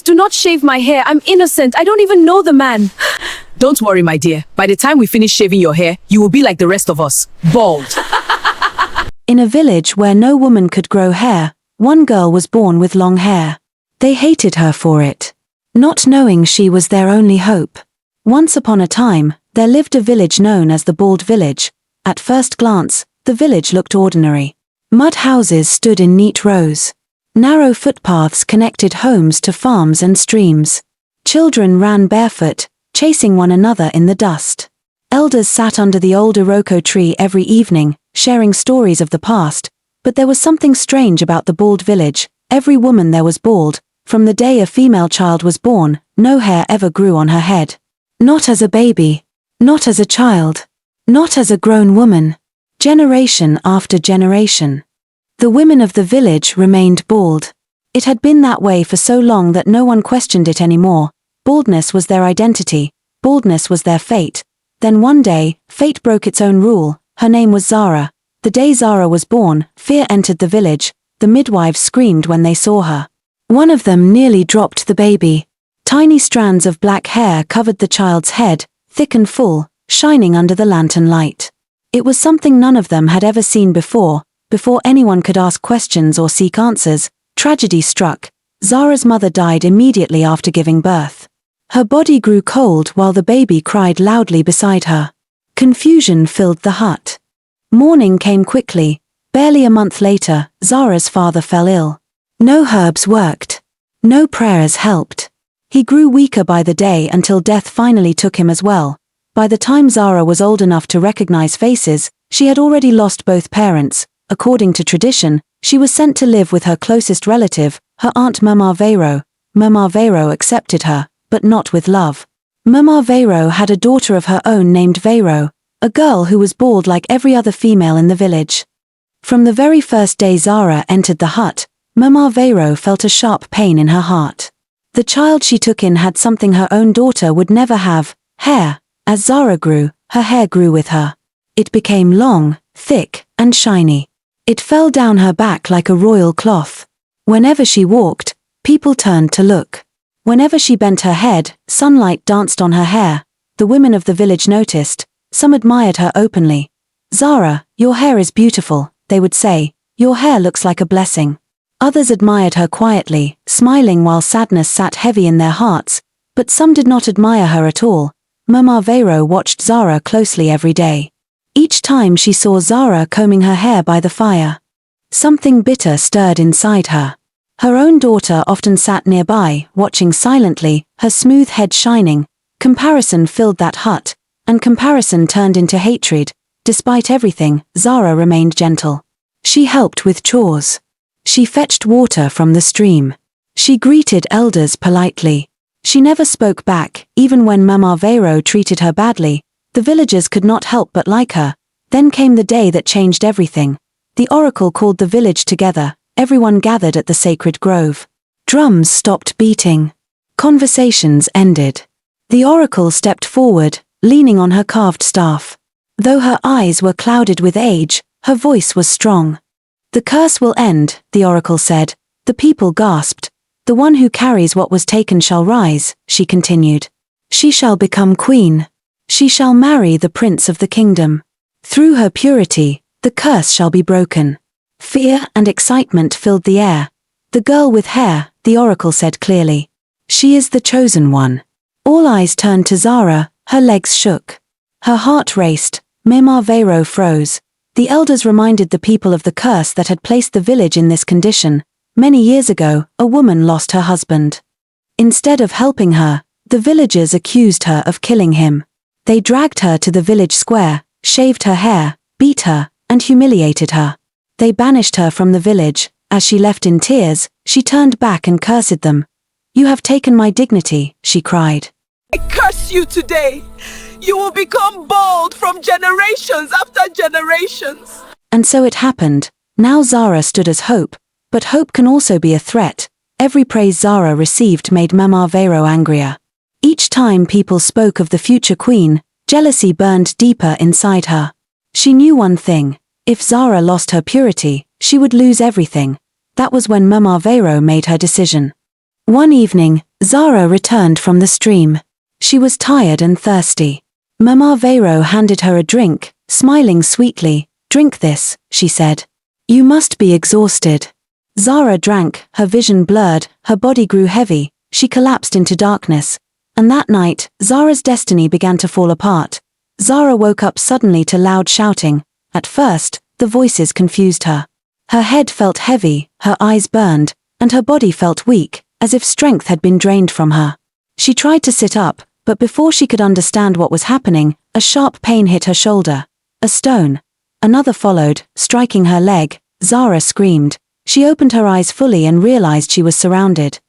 do not shave my hair. I'm innocent. I don't even know the man. Don't worry, my dear. By the time we finish shaving your hair, you will be like the rest of us, bald. In a village where no woman could grow hair, one girl was born with long hair. They hated her for it, not knowing she was their only hope. Once upon a time, there lived a village known as the Bald Village. At first glance, the village looked ordinary. Mud houses stood in neat rows. Narrow footpaths connected homes to farms and streams. Children ran barefoot, chasing one another in the dust. Elders sat under the old Iroko tree every evening, sharing stories of the past, but there was something strange about the Bald Village. Every woman there was bald. From the day a female child was born, no hair ever grew on her head. Not as a baby. Not as a child. Not as a grown woman. Generation after generation. The women of the village remained bald. It had been that way for so long that no one questioned it anymore. Baldness was their identity. Baldness was their fate. Then one day, fate broke its own rule. Her name was Zara. The day Zara was born, fear entered the village. The midwives screamed when they saw her. One of them nearly dropped the baby. Tiny strands of black hair covered the child's head, thick and full, shining under the lantern light. It was something none of them had ever seen before. Before anyone could ask questions or seek answers, tragedy struck. Zara's mother died immediately after giving birth. Her body grew cold while the baby cried loudly beside her. Confusion filled the hut. Morning came quickly. Barely a month later, Zara's father fell ill. No herbs worked. No prayers helped. He grew weaker by the day until death finally took him as well. By the time Zara was old enough to recognize faces, she had already lost both parents. According to tradition, she was sent to live with her closest relative, her aunt Mama Vero. Mama Vero accepted her, but not with love. Mama Vero had a daughter of her own named Vero, a girl who was bald like every other female in the village. From the very first day Zara entered the hut, Mama Vero felt a sharp pain in her heart. The child she took in had something her own daughter would never have: hair. As Zara grew, her hair grew with her. It became long, thick, and shiny. It fell down her back like a royal cloth. Whenever she walked, people turned to look. Whenever she bent her head, sunlight danced on her hair. The women of the village noticed. Some admired her openly. "Zara, your hair is beautiful," they would say. "Your hair looks like a blessing." Others admired her quietly, smiling while sadness sat heavy in their hearts. But some did not admire her at all. Mama Vero watched Zara closely every day. Each time she saw Zara combing her hair by the fire, something bitter stirred inside her. Her own daughter often sat nearby, watching silently, her smooth head shining. Comparison filled that hut, and comparison turned into hatred. Despite everything, Zara remained gentle. She helped with chores. She fetched water from the stream. She greeted elders politely. She never spoke back, even when Mama Vero treated her badly. The villagers could not help but like her. Then came the day that changed everything. The oracle called the village together. Everyone gathered at the sacred grove. Drums stopped beating. Conversations ended. The oracle stepped forward, leaning on her carved staff. Though her eyes were clouded with age, her voice was strong. "The curse will end," the oracle said. The people gasped. "The one who carries what was taken shall rise," she continued. "She shall become queen. She shall marry the prince of the kingdom. Through her purity, the curse shall be broken." Fear and excitement filled the air. "The girl with hair," the oracle said clearly. "She is the chosen one." All eyes turned to Zara, her legs shook. Her heart raced, Mama Vero froze. The elders reminded the people of the curse that had placed the village in this condition. Many years ago, a woman lost her husband. Instead of helping her, the villagers accused her of killing him. They dragged her to the village square, shaved her hair, beat her, and humiliated her. They banished her from the village. As she left in tears, she turned back and cursed them. "You have taken my dignity," she cried. I curse you today. You will become bald from generations after generations. And so it happened. Now Zara stood as hope, but hope can also be a threat. Every praise Zara received made Mama Vero angrier. Each time people spoke of the future queen, jealousy burned deeper inside her. She knew one thing: if Zara lost her purity, she would lose everything. That was when Mama Vero made her decision. One evening, Zara returned from the stream. She was tired and thirsty. Mama Vero handed her a drink, smiling sweetly. "Drink this," she said. "You must be exhausted." Zara drank, her vision blurred, her body grew heavy, she collapsed into darkness. And that night, Zara's destiny began to fall apart. Zara woke up suddenly to loud shouting. At first, the voices confused her. Her head felt heavy, her eyes burned, and her body felt weak, as if strength had been drained from her. She tried to sit up, but before she could understand what was happening, a sharp pain hit her shoulder. A stone. Another followed, striking her leg. Zara screamed. She opened her eyes fully and realized she was surrounded.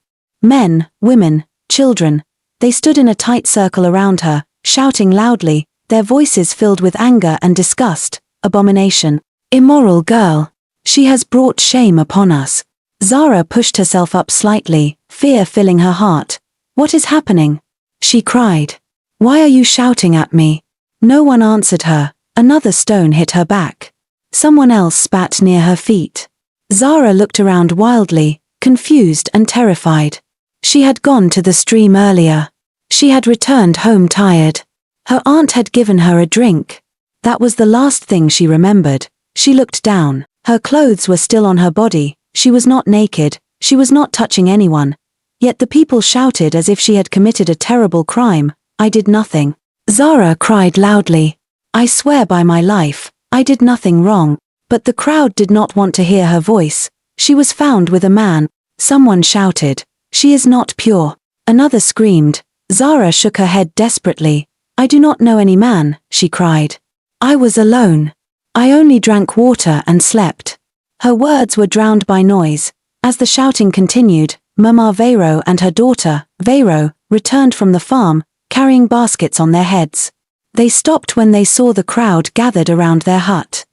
Men, women, children. They stood in a tight circle around her, shouting loudly, their voices filled with anger and disgust. "Abomination. Immoral girl. She has brought shame upon us." Zara pushed herself up slightly, fear filling her heart. "What is happening?" she cried. "Why are you shouting at me?" No one answered her. Another stone hit her back. Someone else spat near her feet. Zara looked around wildly, confused and terrified. She had gone to the stream earlier. She had returned home tired. Her aunt had given her a drink. That was the last thing she remembered. She looked down. Her clothes were still on her body. She was not naked. She was not touching anyone. Yet the people shouted as if she had committed a terrible crime. "I did nothing." Zara cried loudly. "I swear by my life, I did nothing wrong." But the crowd did not want to hear her voice. "She was found with a man." Someone shouted. "She is not pure." Another screamed. Zara shook her head desperately. "I do not know any man," she cried. "I was alone. I only drank water and slept." Her words were drowned by noise. As the shouting continued, Mama Vero and her daughter, Vero, returned from the farm, carrying baskets on their heads. They stopped when they saw the crowd gathered around their hut.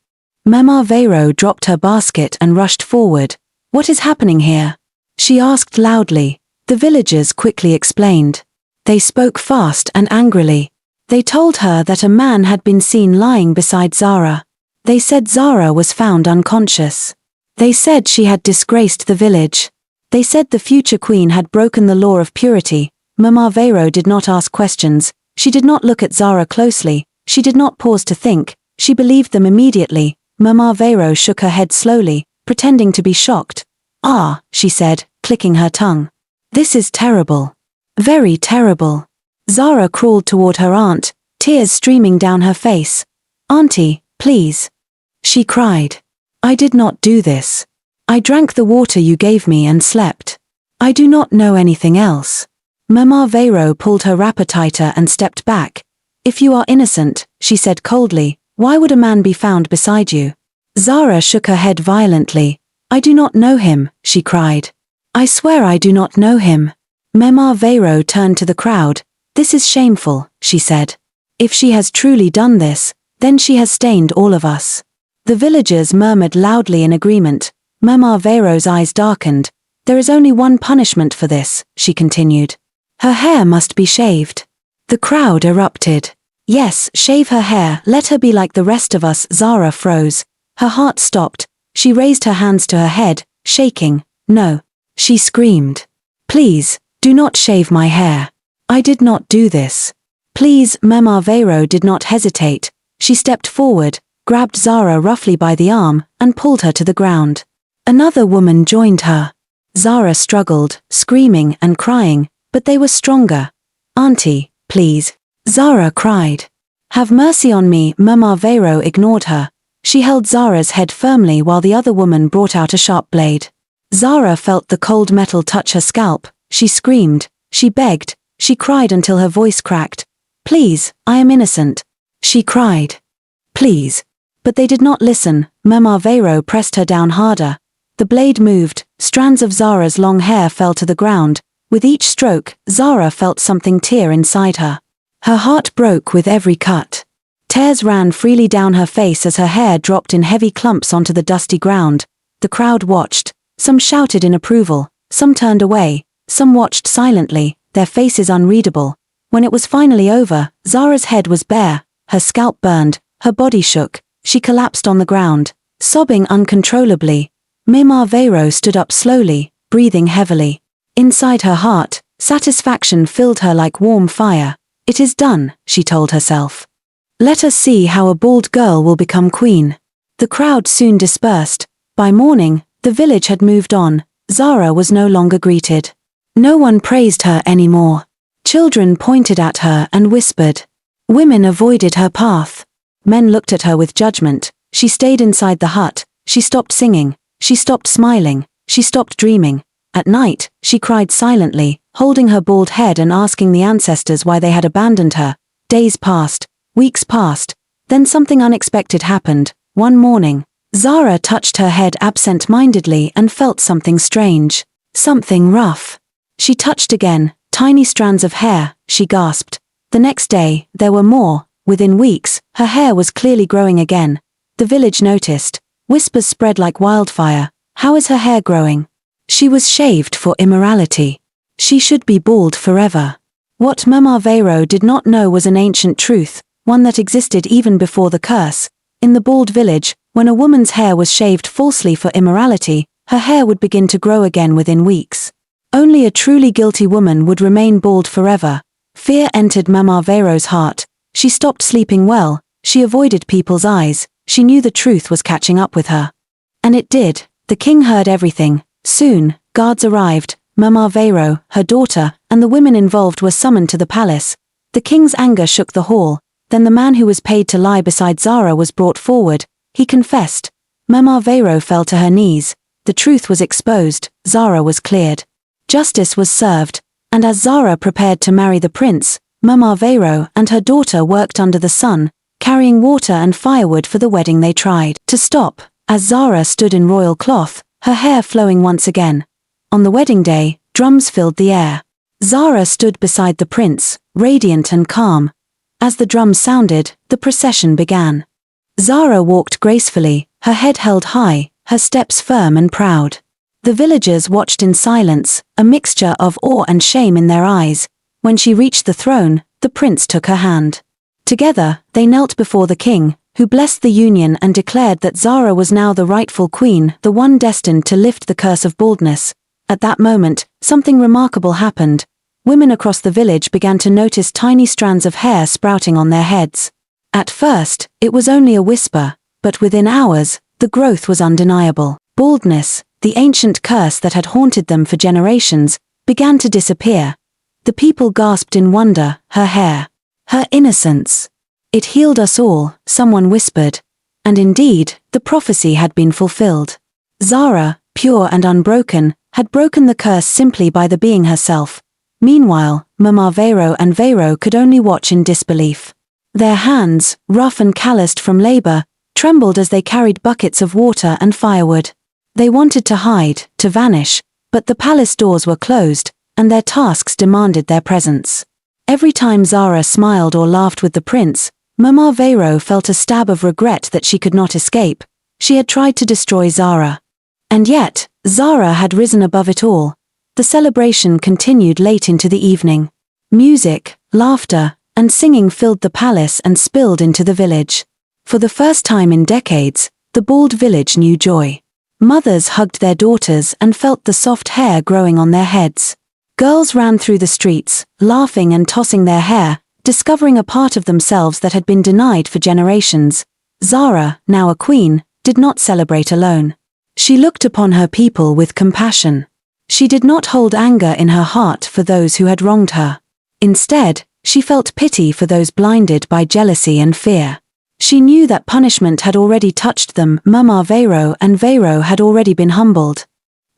Mama Vero dropped her basket and rushed forward. "What is happening here?" she asked loudly. The villagers quickly explained. They spoke fast and angrily. They told her that a man had been seen lying beside Zara. They said Zara was found unconscious. They said she had disgraced the village. They said the future queen had broken the law of purity. Mama Vero did not ask questions. She did not look at Zara closely. She did not pause to think. She believed them immediately. Mama Vero shook her head slowly, pretending to be shocked. "Ah," she said, clicking her tongue. "This is terrible. Very terrible." Zara crawled toward her aunt, tears streaming down her face. "Auntie, please," she cried. "I did not do this. I drank the water you gave me and slept. I do not know anything else." Mama Vero pulled her wrapper tighter and stepped back. "If you are innocent," she said coldly, "why would a man be found beside you?" Zara shook her head violently. "I do not know him," she cried. "I swear I do not know him." Mama Vero turned to the crowd. "This is shameful," she said. "If she has truly done this, then she has stained all of us." The villagers murmured loudly in agreement. Mama Vero's eyes darkened. "There is only one punishment for this," she continued. "Her hair must be shaved." The crowd erupted. "Yes, shave her hair, let her be like the rest of us." Zara froze. Her heart stopped. She raised her hands to her head, shaking. "No," she screamed. "Please, do not shave my hair. I did not do this. Please." Mama Vero did not hesitate. She stepped forward, grabbed Zara roughly by the arm, and pulled her to the ground. Another woman joined her. Zara struggled, screaming and crying, but they were stronger. "Auntie, please," Zara cried. "Have mercy on me." Mama Vero ignored her. She held Zara's head firmly while the other woman brought out a sharp blade. Zara felt the cold metal touch her scalp. She screamed, she begged, she cried until her voice cracked. "Please, I am innocent," she cried. "Please." But they did not listen. Mama Vero pressed her down harder. The blade moved, strands of Zara's long hair fell to the ground. With each stroke, Zara felt something tear inside her. Her heart broke with every cut. Tears ran freely down her face as her hair dropped in heavy clumps onto the dusty ground. The crowd watched. Some shouted in approval, some turned away, some watched silently, their faces unreadable. When it was finally over, Zara's head was bare, her scalp burned, her body shook. She collapsed on the ground, sobbing uncontrollably. Mama Vero stood up slowly, breathing heavily. Inside her heart, Satisfaction filled her like warm fire. It is done, she told herself. Let us see how a bald girl will become queen. The crowd soon dispersed. By morning, the village had moved on. Zara was no longer greeted. No one praised her anymore. Children pointed at her and whispered. Women avoided her path. Men looked at her with judgment. She stayed inside the hut. She stopped singing. She stopped smiling. She stopped dreaming. At night, she cried silently, holding her bald head and asking the ancestors why they had abandoned her. Days passed. Weeks passed. Then something unexpected happened. One morning, Zara touched her head absent-mindedly and felt something strange. Something rough. She touched again. Tiny strands of hair, she gasped. The next day, there were more. Within weeks, her hair was clearly growing again. The village noticed. Whispers spread like wildfire. How is her hair growing? She was shaved for immorality. She should be bald forever. What Mama Vero did not know was an ancient truth, one that existed even before the curse. In the bald village, when a woman's hair was shaved falsely for immorality, her hair would begin to grow again within weeks. Only a truly guilty woman would remain bald forever. Fear entered Mama Vero's heart. She stopped sleeping well. She avoided people's eyes. She knew the truth was catching up with her. And it did. The king heard everything. Soon, guards arrived. Mama Vero, her daughter, and the women involved were summoned to the palace. The king's anger shook the hall. Then the man who was paid to lie beside Zara was brought forward. He confessed. Mama Vero fell to her knees. The truth was exposed. Zara was cleared. Justice was served, and as Zara prepared to marry the prince, Mama Vero and her daughter worked under the sun, carrying water and firewood for the wedding they tried to stop. As Zara stood in royal cloth, her hair flowing once again. On the wedding day, drums filled the air. Zara stood beside the prince, radiant and calm. As the drums sounded, the procession began. Zara walked gracefully, her head held high, her steps firm and proud. The villagers watched in silence, a mixture of awe and shame in their eyes. When she reached the throne, the prince took her hand. Together, they knelt before the king, who blessed the union and declared that Zara was now the rightful queen, the one destined to lift the curse of baldness. At that moment, something remarkable happened. Women across the village began to notice tiny strands of hair sprouting on their heads. At first, it was only a whisper, but within hours, the growth was undeniable. Baldness, the ancient curse that had haunted them for generations, began to disappear. The people gasped in wonder. Her hair. Her innocence. It healed us all, someone whispered. And indeed, the prophecy had been fulfilled. Zara, pure and unbroken, had broken the curse simply by the being herself. Meanwhile, Mama Vero and Vero could only watch in disbelief. Their hands, rough and calloused from labor, trembled as they carried buckets of water and firewood. They wanted to hide, to vanish, but the palace doors were closed, and their tasks demanded their presence. Every time Zara smiled or laughed with the prince, Mama Vero felt a stab of regret that she could not escape. She had tried to destroy Zara. And yet, Zara had risen above it all. The celebration continued late into the evening. Music, laughter, and singing filled the palace and spilled into the village. For the first time in decades, the bald village knew joy. Mothers hugged their daughters and felt the soft hair growing on their heads. Girls ran through the streets, laughing and tossing their hair, discovering a part of themselves that had been denied for generations. Zara, now a queen, did not celebrate alone. She looked upon her people with compassion. She did not hold anger in her heart for those who had wronged her. Instead, she felt pity for those blinded by jealousy and fear. She knew that punishment had already touched them. Mama Vero and Vero had already been humbled.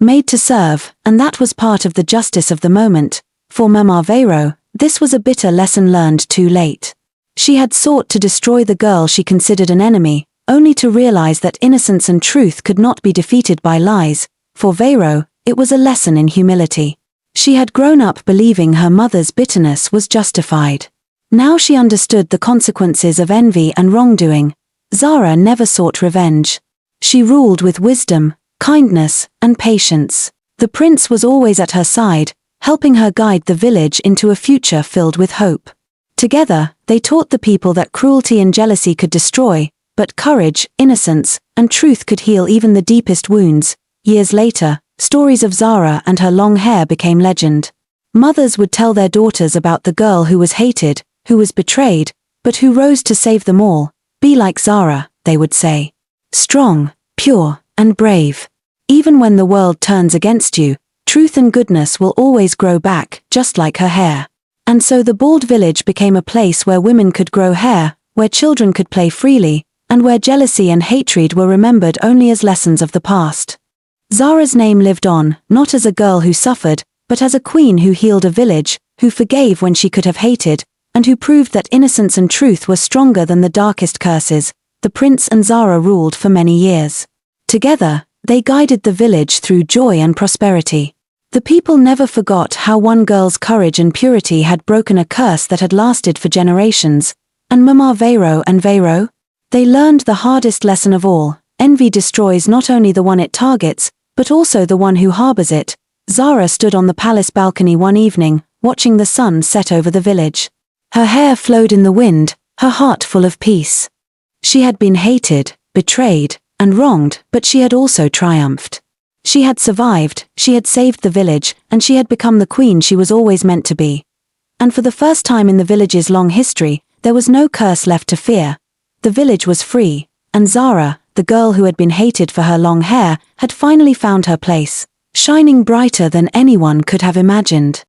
Made to serve, and that was part of the justice of the moment. For Mama Vero, this was a bitter lesson learned too late. She had sought to destroy the girl she considered an enemy, only to realize that innocence and truth could not be defeated by lies. For Vero, it was a lesson in humility. She had grown up believing her mother's bitterness was justified. Now she understood the consequences of envy and wrongdoing. Zara never sought revenge. She ruled with wisdom, kindness, and patience. The prince was always at her side, helping her guide the village into a future filled with hope. Together, they taught the people that cruelty and jealousy could destroy, but courage, innocence, and truth could heal even the deepest wounds. Years later, stories of Zara and her long hair became legend. Mothers would tell their daughters about the girl who was hated, who was betrayed, but who rose to save them all. Be like Zara, they would say. Strong, pure, and brave. Even when the world turns against you, truth and goodness will always grow back, just like her hair. And so the bald village became a place where women could grow hair, where children could play freely, and where jealousy and hatred were remembered only as lessons of the past. Zara's name lived on, not as a girl who suffered, but as a queen who healed a village, who forgave when she could have hated, and who proved that innocence and truth were stronger than the darkest curses. The prince and Zara ruled for many years. Together, they guided the village through joy and prosperity. The people never forgot how one girl's courage and purity had broken a curse that had lasted for generations. And Mama Vero and Vero? They learned the hardest lesson of all: envy destroys not only the one it targets, but also the one who harbors it. Zara stood on the palace balcony one evening, watching the sun set over the village. Her hair flowed in the wind, her heart full of peace. She had been hated, betrayed, and wronged, but she had also triumphed. She had survived, she had saved the village, and she had become the queen she was always meant to be. And for the first time in the village's long history, there was no curse left to fear. The village was free, and Zara, the girl who had been hated for her long hair, had finally found her place, shining brighter than anyone could have imagined.